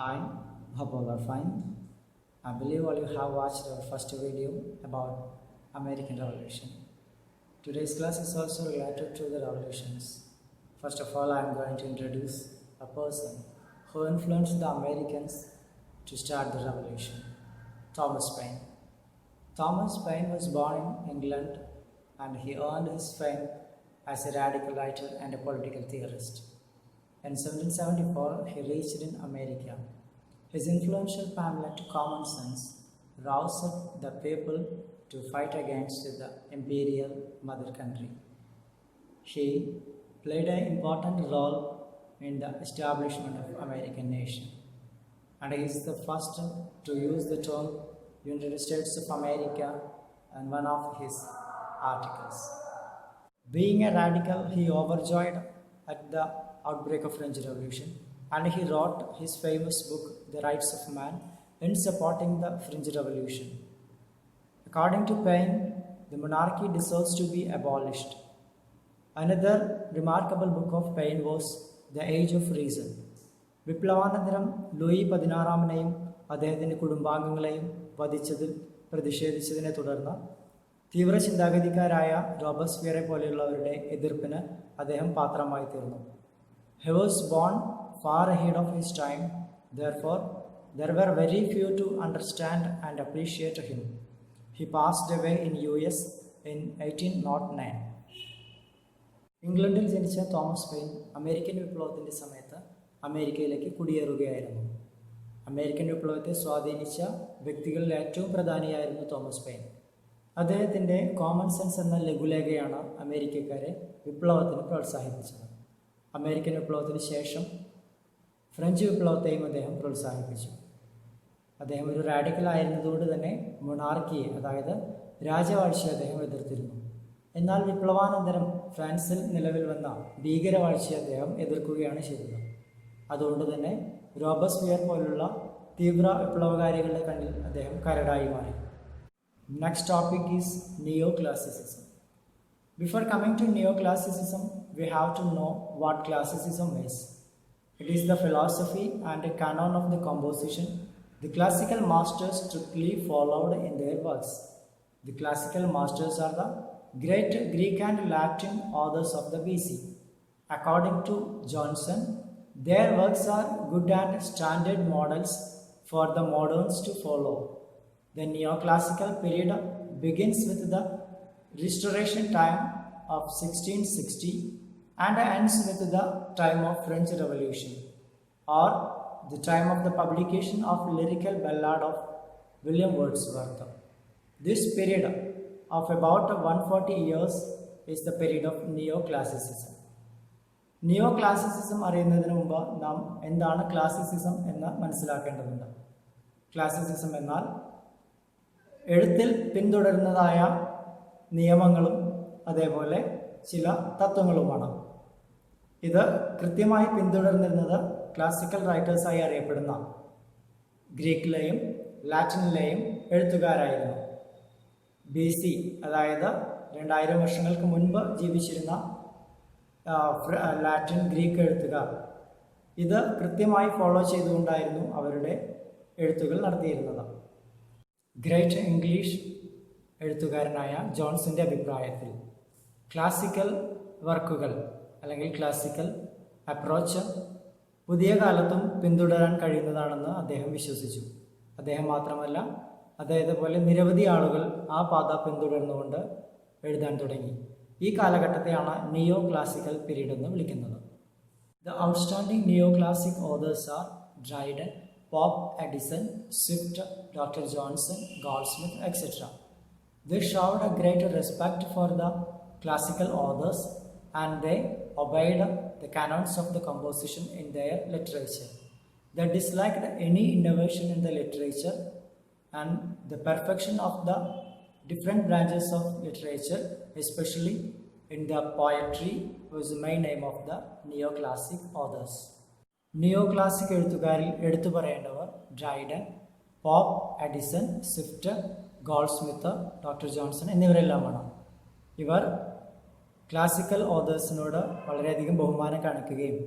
Hi, hope all are fine. I believe all you have watched our first video about American Revolution. Today's class is also related to the revolutions. First of all, I am going to introduce a person who influenced the Americans to start the revolution, Thomas Paine. Thomas Paine was born in England and he earned his fame as a radical writer and a political theorist. In 1774, he reached in America. His influential pamphlet Common Sense roused up the people to fight against the imperial mother country. He played an important role in the establishment of American nation, and he is the first to use the term United States of America in one of his articles. Being a radical, he overjoyed at the outbreak of French Revolution, and he wrote his famous book, The Rights of Man, in supporting the French Revolution. According to Paine, the monarchy deserves to be abolished. Another remarkable book of Paine was The Age of Reason. വിപ്ലവാനന്തരം Louis പതിനാറാമനെയും അദ്ദേഹത്തിൻ്റെ കുടുംബാംഗങ്ങളെയും വധിച്ചതിൽ പ്രതിഷേധിച്ചതിനെ തുടർന്ന് തീവ്ര ചിന്താഗതിക്കാരായ റോബസ്പിയറെ പോലെയുള്ളവരുടെ എതിർപ്പിന് അദ്ദേഹം പാത്രമായി തീർന്നു. He was born far ahead of his time, therefore there were very few to understand and appreciate him. He passed away in US in 1809. ഇംഗ്ലണ്ടിൽ ജനിച്ച തോമസ് പെയിൻ അമേരിക്കൻ വിപ്ലവത്തിൻ്റെ സമയത്ത് അമേരിക്കയിലേക്ക് കുടിയേറുകയായിരുന്നു. അമേരിക്കൻ വിപ്ലവത്തെ സ്വാധീനിച്ച വ്യക്തികളിൽ ഏറ്റവും പ്രധാനിയായിരുന്നു തോമസ് പെയിൻ. അദ്ദേഹത്തിൻ്റെ കോമൺ സെൻസ് എന്ന ലഘുലേഖയാണ് അമേരിക്കക്കാരെ വിപ്ലവത്തിന് പ്രോത്സാഹിപ്പിച്ചത്. അമേരിക്കൻ വിപ്ലവത്തിന് ശേഷം ഫ്രഞ്ച് വിപ്ലവത്തെയും അദ്ദേഹം പ്രോത്സാഹിപ്പിച്ചു. അദ്ദേഹം ഒരു റാഡിക്കൽ ആയിരുന്നതുകൊണ്ട് തന്നെ മൊണാർക്കിയെ, അതായത് രാജവാഴ്ചയെ അദ്ദേഹം എതിർത്തിരുന്നു. എന്നാൽ വിപ്ലവാനന്തരം ഫ്രാൻസിൽ നിലവിൽ വന്ന ഭീകരവാഴ്ചയെ അദ്ദേഹം എതിർക്കുകയാണ് ചെയ്തത്. അതുകൊണ്ട് തന്നെ റോബസ്പിയർ പോലുള്ള തീവ്ര വിപ്ലവകാരികളുടെ കണ്ണിൽ അദ്ദേഹം കരടായി മാറി. Next topic is Neoclassicism. Before coming to Neoclassicism, we have to know what classicism is. It is the philosophy and a canon of the composition the classical masters strictly followed in their works. The classical masters are the great Greek and Latin authors of the BC. According to Johnson, their works are good and standard models for the moderns to follow. The neoclassical period begins with the Restoration time of 1660 and ends with the time of French Revolution, or the time of the publication of lyrical ballad of William Wordsworth. This period of about 140 years is the period of Neoclassicism. Neoclassicism അറിയുന്നതിന് മുമ്പ് നാം എന്താണ് classicism എന്ന് മനസ്സിലാക്കേണ്ടതുണ്ട്. Classicism എന്നാൽ എഴുത്തിൽ പിന്തുടരുന്നതായ നിയമങ്ങളും അതേപോലെ ചില തത്വങ്ങളുമാണ്. ഇത് കൃത്യമായി പിന്തുടർന്നിരുന്നത് ക്ലാസിക്കൽ റൈറ്റേഴ്സായി അറിയപ്പെടുന്ന ഗ്രീക്കിലെയും ലാറ്റിനിലെയും എഴുത്തുകാരായിരുന്നു. BC, അതായത് 2000 വർഷങ്ങൾക്ക് മുൻപ് ജീവിച്ചിരുന്ന ലാറ്റിൻ ഗ്രീക്ക് എഴുത്തുകാർ ഇത് കൃത്യമായി ഫോളോ ചെയ്തുകൊണ്ടായിരുന്നു അവരുടെ എഴുത്തുകൾ നടത്തിയിരുന്നത്. ഗ്രേറ്റ് ഇംഗ്ലീഷ് എഴുത്തുകാരനായ ജോൺസിൻ്റെ അഭിപ്രായത്തിൽ ക്ലാസിക്കൽ വർക്കുകൾ അല്ലെങ്കിൽ ക്ലാസിക്കൽ അപ്രോച്ച് പുതിയ കാലത്തും പിന്തുടരാൻ കഴിയുന്നതാണെന്ന് അദ്ദേഹം വിശ്വസിച്ചു. അദ്ദേഹം മാത്രമല്ല, അദ്ദേഹത്തെ പോലെ നിരവധി ആളുകൾ ആ പാത പിന്തുടർന്നുകൊണ്ട് എഴുതാൻ തുടങ്ങി. ഈ കാലഘട്ടത്തെയാണ് നിയോ ക്ലാസിക്കൽ പീരീഡ് എന്ന് വിളിക്കുന്നത്. The outstanding neo classic authors are Dryden, Pope, Addison, Swift, Dr. Johnson, Goldsmith, etc. They showed a great respect for the classical authors and they obeyed the canons of the composition in their literature. They disliked any innovation in the literature, and the perfection of the different branches of literature, especially in the poetry, was the main aim of the neoclassic authors. Neoclassic എഴുത്തുകാരിൽ എടുത്തു പറയേണ്ടവർ Dryden, Pope, Addison, Swift, Goldsmith, doctor Johnson എന്നിവരെല്ലാമാണ്. ഇവർ classical ഓതേഴ്സിനോട് വളരെയധികം ബഹുമാനം കാണിക്കുകയും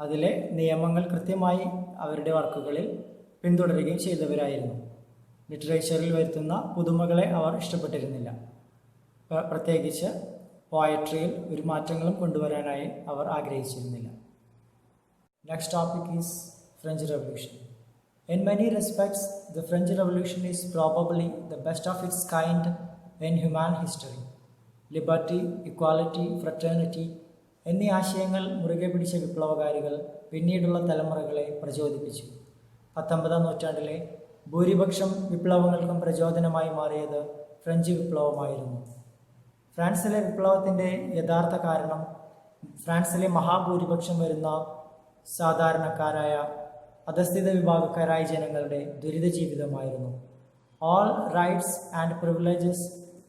അതിലെ നിയമങ്ങൾ കൃത്യമായി അവരുടെ വർക്കുകളിൽ പിന്തുടരുകയും ചെയ്തവരായിരുന്നു. ലിറ്ററേച്ചറിൽ വരുത്തുന്ന പുതുമകളെ അവർ ഇഷ്ടപ്പെട്ടിരുന്നില്ല. പ്രത്യേകിച്ച് പോയട്രിയിൽ ഒരു മാറ്റങ്ങളും കൊണ്ടുവരാനായി അവർ ആഗ്രഹിച്ചിരുന്നില്ല. Next topic is French revolution. In many respects, the French Revolution is probably the best of its kind in human history. Liberty, equality, fraternity എന്നീ ആശയങ്ങൾ മുറുകെ പിടിച്ച വിപ്ലവകാരികൾ പിന്നീടുള്ള തലമുറകളെ പ്രചോദിപ്പിച്ചു. 19-ാം നൂറ്റാണ്ടിലെ ഭൂരിപക്ഷം വിപ്ലവങ്ങൾക്കും പ്രചോദനമായി മാറിയത് ഫ്രഞ്ച് വിപ്ലവമായിരുന്നു. ഫ്രാൻസിലെ വിപ്ലവത്തിൻ്റെ യഥാർത്ഥ കാരണം ഫ്രാൻസിലെ മഹാഭൂരിപക്ഷം വരുന്ന സാധാരണക്കാരായ അധസ്ഥിത വിഭാഗക്കാരായ ജനങ്ങളുടെ ദുരിത ജീവിതമായിരുന്നു. All rights and privileges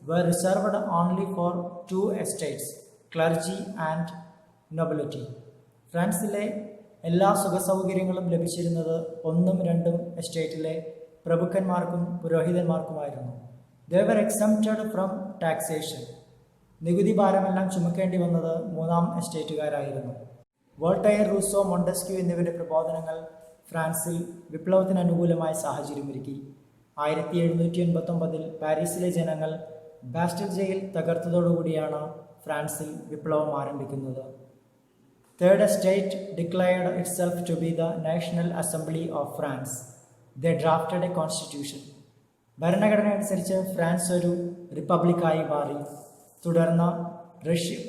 were reserved only for two estates, clergy and nobility. ഫ്രാൻസിലെ എല്ലാ സുഖസൗകര്യങ്ങളും ലഭിച്ചിരുന്നത് 1-2 എസ്റ്റേറ്റിലെ പ്രഭുക്കന്മാർക്കും പുരോഹിതന്മാർക്കുമായിരുന്നു. They were exempted from taxation. നികുതി ഭാരമെല്ലാം ചുമക്കേണ്ടി വന്നത് 3-ാം എസ്റ്റേറ്റുകാരായിരുന്നു. വോൾട്ടയർ, റൂസോ, മോണ്ടസ്ക്യൂ എന്നിവരുടെ പ്രബോധനങ്ങൾ ഫ്രാൻസിൽ വിപ്ലവത്തിന് അനുകൂലമായ സാഹചര്യമൊരുക്കി. 1789 പാരീസിലെ ജനങ്ങൾ ബാസ്റ്റൽ ജയിൽ തകർത്തതോടുകൂടിയാണ് ഫ്രാൻസിൽ വിപ്ലവം ആരംഭിക്കുന്നത്. Third estate declared itself to be the National Assembly of France. They drafted a constitution. ഭരണഘടന അനുസരിച്ച് ഫ്രാൻസ് ഒരു റിപ്പബ്ലിക്കായി മാറി. തുടർന്ന്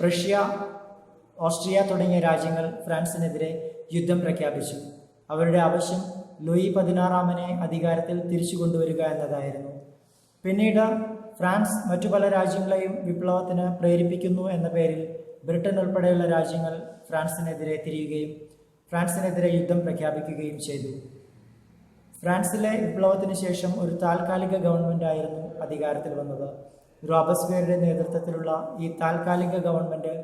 പ്രഷ്യ, ഓസ്ട്രിയ തുടങ്ങിയ രാജ്യങ്ങൾ ഫ്രാൻസിനെതിരെ യുദ്ധം പ്രഖ്യാപിച്ചു. അവരുടെ ആവശ്യം ലൂയി 16-ാമനെ അധികാരത്തിൽ തിരിച്ചു കൊണ്ടുവരിക എന്നതായിരുന്നു. പിന്നീട് ഫ്രാൻസ് മറ്റു പല രാജ്യങ്ങളെയും വിപ്ലവത്തിന് പ്രേരിപ്പിക്കുന്നു എന്ന പേരിൽ ബ്രിട്ടൻ ഉൾപ്പെടെയുള്ള രാജ്യങ്ങൾ ഫ്രാൻസിനെതിരെ തിരിയുകയും ഫ്രാൻസിനെതിരെ യുദ്ധം പ്രഖ്യാപിക്കുകയും ചെയ്തു. ഫ്രാൻസിലെ വിപ്ലവത്തിന് ശേഷം ഒരു താൽക്കാലിക ഗവൺമെൻറ്റായിരുന്നു അധികാരത്തിൽ വന്നത്. റോബസ്പിയറുടെ നേതൃത്വത്തിലുള്ള ഈ താൽക്കാലിക ഗവൺമെൻറ്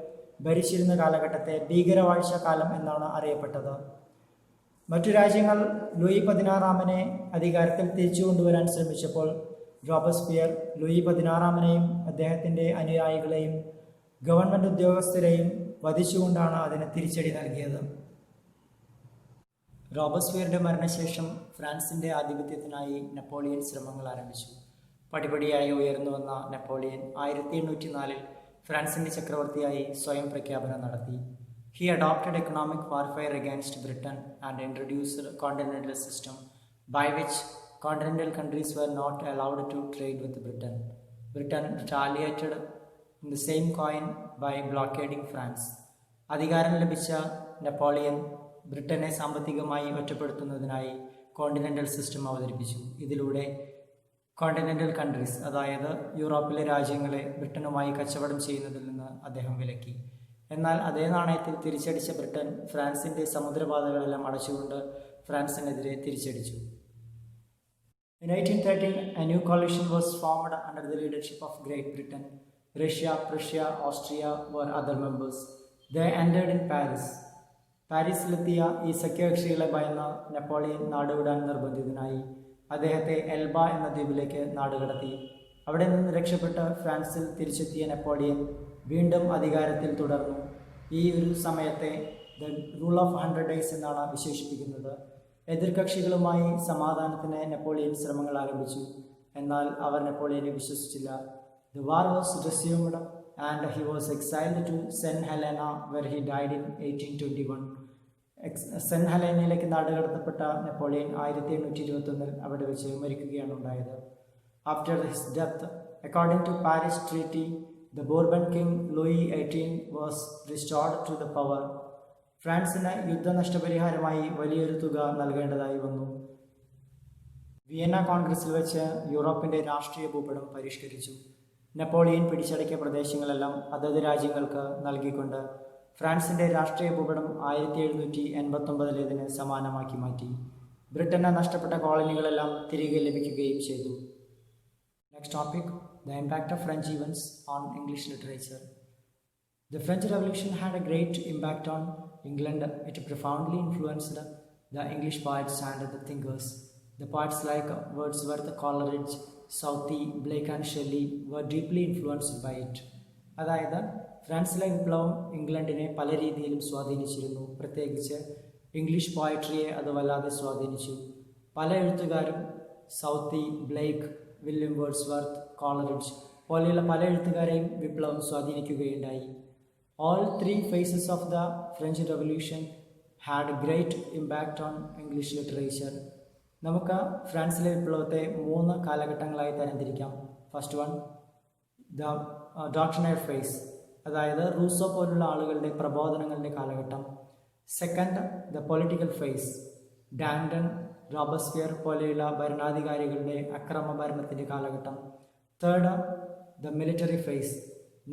ഭരിച്ചിരുന്ന കാലഘട്ടത്തെ ഭീകരവാഴ്ച കാലം എന്നാണ് അറിയപ്പെട്ടത്. മറ്റു രാജ്യങ്ങൾ ലൂയി 16-ാമനെ അധികാരത്തിൽ തിരിച്ചു കൊണ്ടുവരാൻ ശ്രമിച്ചപ്പോൾ റോബസ്പിയർ ലൂയി 16-ാമനെയും അദ്ദേഹത്തിൻ്റെ അനുയായികളെയും ഗവൺമെൻറ് ഉദ്യോഗസ്ഥരെയും വധിച്ചുകൊണ്ടാണ് അതിന് തിരിച്ചടി നൽകിയത്. റോബസ്പിയറുടെ മരണശേഷം ഫ്രാൻസിൻ്റെ ആധിപത്യത്തിനായി നെപ്പോളിയൻ ശ്രമങ്ങൾ ആരംഭിച്ചു. പടിപടിയായി ഉയർന്നു വന്ന നെപ്പോളിയൻ 1804-ൽ ഫ്രാൻസിൻ്റെ ചക്രവർത്തിയായി സ്വയം പ്രഖ്യാപനം നടത്തി. He adopted economic warfare against Britain and introduced a continental system by which continental countries were not allowed to trade with Britain. Britain retaliated in the same coin by blockading France. അധികാരം ലഭിച്ച Napoleon ബ്രിട്ടനെ സാമ്പത്തികമായി ഒറ്റപ്പെടുത്തുന്നതിനായി continental system അവതരിപ്പിച്ചു. ഇതിലൂടെ continental countries, അതായത് യൂറോപ്പിലെ രാജ്യങ്ങളെ ബ്രിട്ടനുമായി കച്ചവടം ചെയ്യുന്നതിൽ നിന്ന് അദ്ദേഹം വിലക്കി. എന്നാൽ അതേ നാണയത്തിൽ തിരിച്ചടിച്ച ബ്രിട്ടൻ ഫ്രാൻസിൻ്റെ സമുദ്രപാതകളെല്ലാം അടച്ചുകൊണ്ട് ഫ്രാൻസിനെതിരെ തിരിച്ചടിച്ചു. In 1813, a new coalition was formed under the leadership of Great Britain. Russia, Prussia, Austria were other members. They ended in Paris. പാരീസിലെത്തിയ ഈ സഖ്യകക്ഷികളെ ഭയന്ന നെപ്പോളിയൻ നാടുവിടാൻ നിർബന്ധിതനായി. അദ്ദേഹത്തെ എൽബ എന്ന ദ്വീപിലേക്ക് നാടുകടത്തി. അവിടെ നിന്ന് രക്ഷപ്പെട്ട് ഫ്രാൻസിൽ തിരിച്ചെത്തിയ നെപ്പോളിയൻ വീണ്ടും അധികാരത്തിൽ തുടർന്നു. ഈ ഒരു സമയത്തെ ദ റൂൾ ഓഫ് 100 days എന്നാണ് വിശേഷിപ്പിക്കുന്നത്. എതിർകക്ഷികളുമായി സമാധാനത്തിന് നെപ്പോളിയൻ ശ്രമങ്ങൾ ആരംഭിച്ചു. എന്നാൽ അവർ നെപ്പോളിയനെ വിശ്വസിച്ചില്ല. The war was resumed and he was exiled to Saint Helena where he died in 1821. Saint ഹെലേനയിലേക്ക് നാടുകടത്തപ്പെട്ട നെപ്പോളിയൻ 1821 അവിടെ വെച്ച് മരിക്കുകയാണ് ഉണ്ടായത്. After his death, according to Paris treaty, the Bourbon king Louis XVIII was restored to the power. ഫ്രാൻസിന് യുദ്ധനഷ്ടപരിഹാരമായി വലിയൊരു തുക നൽകേണ്ടതായി വന്നു. Vienna കോൺഗ്രസിൽ വെച്ച് യൂറോപ്പിൻ്റെ രാഷ്ട്രീയ ഭൂപടം പരിഷ്കരിച്ചു. നെപ്പോളിയൻ പിടിച്ചടക്കിയ പ്രദേശങ്ങളെല്ലാം അതത് രാജ്യങ്ങൾക്ക് നൽകിക്കൊണ്ട് ഫ്രാൻസിൻ്റെ രാഷ്ട്രീയ ഭൂപടം 1789 സമാനമാക്കി മാറ്റി. ബ്രിട്ടന് നഷ്ടപ്പെട്ട കോളനികളെല്ലാം തിരികെ ലഭിക്കുകയും ചെയ്തു. Next topic: the impact of French events on English literature. The French Revolution had a great impact on England. It profoundly influenced the English poets and the thinkers. The poets like Wordsworth, Coleridge, Southey, Blake and Shelley were deeply influenced by it. അതായത് ഫ്രാൻസിലെ വിപ്ലവം ഇംഗ്ലണ്ടിനെ പല രീതിയിലും സ്വാധീനിച്ചിരുന്നു. പ്രത്യേകിച്ച് English പോയട്രിയെ അത് വല്ലാതെ സ്വാധീനിച്ചു. പല എഴുത്തുകാരും Southee, Blake, William Wordsworth, Coleridge പോലെയുള്ള പല എഴുത്തുകാരെയും വിപ്ലവം സ്വാധീനിക്കുകയുണ്ടായി. All three phases of the French Revolution had great impact on English literature. നമുക്ക് ഫ്രാൻസിലെ വിപ്ലവത്തെ 3 കാലഘട്ടങ്ങളായി തരംതിരിക്കാം. First one the doctrinal phase, അതായത് റൂസോ പോലുള്ള ആളുകളുടെ പ്രബോധനങ്ങളുടെ കാലഘട്ടം. Second the political phase, Danton, Robespierre പോലെയുള്ള ഭരണാധികാരികളുടെ അക്രമ ഭരണത്തിൻ്റെ കാലഘട്ടം. തേർഡ് ദ മിലിറ്ററി ഫേസ്,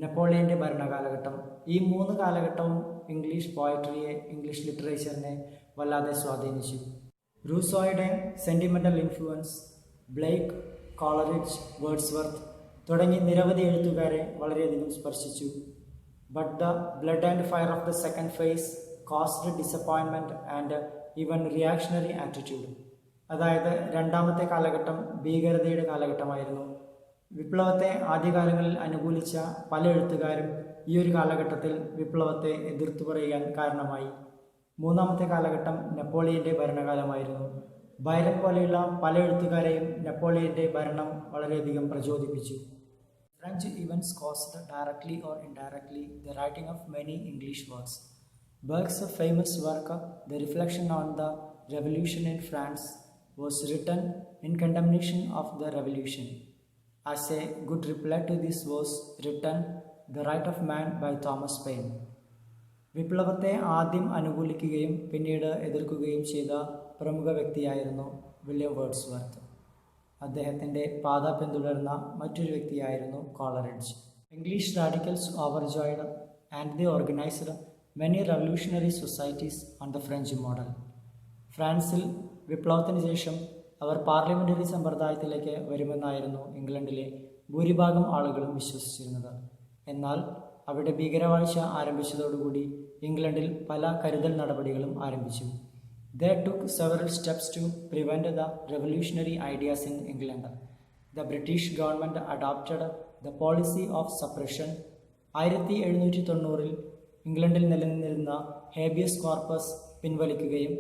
നെപ്പോളിയൻ്റെ ഭരണകാലഘട്ടം. ഈ 3 കാലഘട്ടവും ഇംഗ്ലീഷ് പോയട്രിയെ, ഇംഗ്ലീഷ് ലിറ്ററേച്ചറിനെ വല്ലാതെ സ്വാധീനിച്ചു. റൂസോയുടെ sentimental influence Blake, Coleridge, Wordsworth തുടങ്ങി നിരവധി എഴുത്തുകാരെ വളരെയധികം സ്പർശിച്ചു. But the blood and fire of the second phase caused disappointment and even reactionary attitude. അതായത് രണ്ടാമത്തെ കാലഘട്ടം ഭീകരതയുടെ കാലഘട്ടമായിരുന്നു. വിപ്ലവത്തെ ആദ്യകാലങ്ങളിൽ അനുകൂലിച്ച പല എഴുത്തുകാരും ഈ ഒരു കാലഘട്ടത്തിൽ വിപ്ലവത്തെ എതിർത്തു പറയാൻ കാരണമായി. മൂന്നാമത്തെ കാലഘട്ടം നെപ്പോളിയൻ്റെ ഭരണകാലമായിരുന്നു. ബൈറൻ പോലെയുള്ള പല എഴുത്തുകാരെയും നെപ്പോളിയൻ്റെ ഭരണം വളരെയധികം പ്രചോദിപ്പിച്ചു. French events caused directly or indirectly the writing of many English works. Burke's famous work the reflection on the revolution in France was written in condemnation of the revolution. As a good reply to this was written The Right of Man by Thomas Paine. വിപ്ലവത്തെ ആദ്യം അനുകൂലിക്കുകയും പിന്നീട് എതിർക്കുകയും ചെയ്ത പ്രമുഖ വ്യക്തിയായിരുന്നു William Wordsworth. അദ്ദേഹത്തിൻ്റെ പാത പിന്തുടർന്ന മറ്റൊരു വ്യക്തിയായിരുന്നു Coleridge. English radicals overjoyed and they organised many revolutionary societies on the French model. ഫ്രാൻസിൽ വിപ്ലവത്തിന് ശേഷം അവർ പാർലമെൻ്ററി സമ്പ്രദായത്തിലേക്ക് വരുമെന്നായിരുന്നു ഇംഗ്ലണ്ടിലെ ഭൂരിഭാഗം ആളുകളും വിശ്വസിച്ചിരുന്നത്. എന്നാൽ അവിടെ ഭീകരവാഴ്ച ആരംഭിച്ചതോടുകൂടി ഇംഗ്ലണ്ടിൽ പല കരുതൽ നടപടികളും ആരംഭിച്ചു. They took several steps to prevent the revolutionary ideas in England. The British government adopted the policy of suppression. 1790-ൽ ഇംഗ്ലണ്ടിൽ നിലനിന്നിരുന്ന ഹേബിയസ് കോർപ്പസ് പിൻവലിക്കുകയും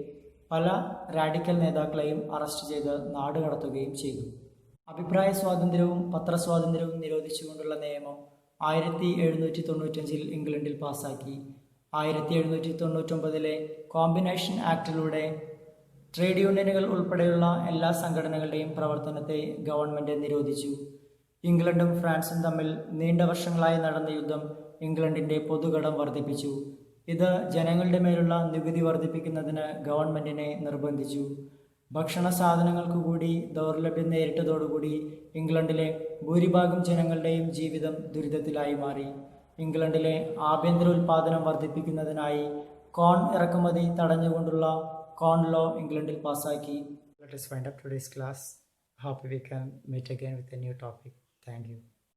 പല റാഡിക്കൽ നേതാക്കളെയും അറസ്റ്റ് ചെയ്ത് നാടുകടത്തുകയും ചെയ്തു. അഭിപ്രായ സ്വാതന്ത്ര്യവും പത്രസ്വാതന്ത്ര്യവും നിരോധിച്ചുകൊണ്ടുള്ള നിയമം 1795 ഇംഗ്ലണ്ടിൽ പാസാക്കി. 1799 കോമ്പിനേഷൻ ആക്ടിലൂടെ ട്രേഡ് യൂണിയനുകൾ ഉൾപ്പെടെയുള്ള എല്ലാ സംഘടനകളുടെയും പ്രവർത്തനത്തെ ഗവൺമെൻറ് നിരോധിച്ചു. ഇംഗ്ലണ്ടും ഫ്രാൻസും തമ്മിൽ നീണ്ട വർഷങ്ങളായി നടന്ന യുദ്ധം ഇംഗ്ലണ്ടിൻ്റെ പൊതുകടം വർദ്ധിപ്പിച്ചു. ഇത് ജനങ്ങളുടെ മേലുള്ള നികുതി വർദ്ധിപ്പിക്കുന്നതിന് ഗവൺമെൻറ്റിനെ നിർബന്ധിച്ചു. ഭക്ഷണ സാധനങ്ങൾക്ക് കൂടി ദൗർലഭ്യം നേരിട്ടതോടുകൂടി ഇംഗ്ലണ്ടിലെ ഭൂരിഭാഗം ജനങ്ങളുടെയും ജീവിതം ദുരിതത്തിലായി മാറി. ഇംഗ്ലണ്ടിലെ ആഭ്യന്തര ഉൽപ്പാദനം വർദ്ധിപ്പിക്കുന്നതിനായി കോൺ ഇറക്കുമതി തടഞ്ഞുകൊണ്ടുള്ള കോൺ ലോ ഇംഗ്ലണ്ടിൽ പാസാക്കി. Let us wind up today's class. Hope we can meet again with a new topic. Thank you.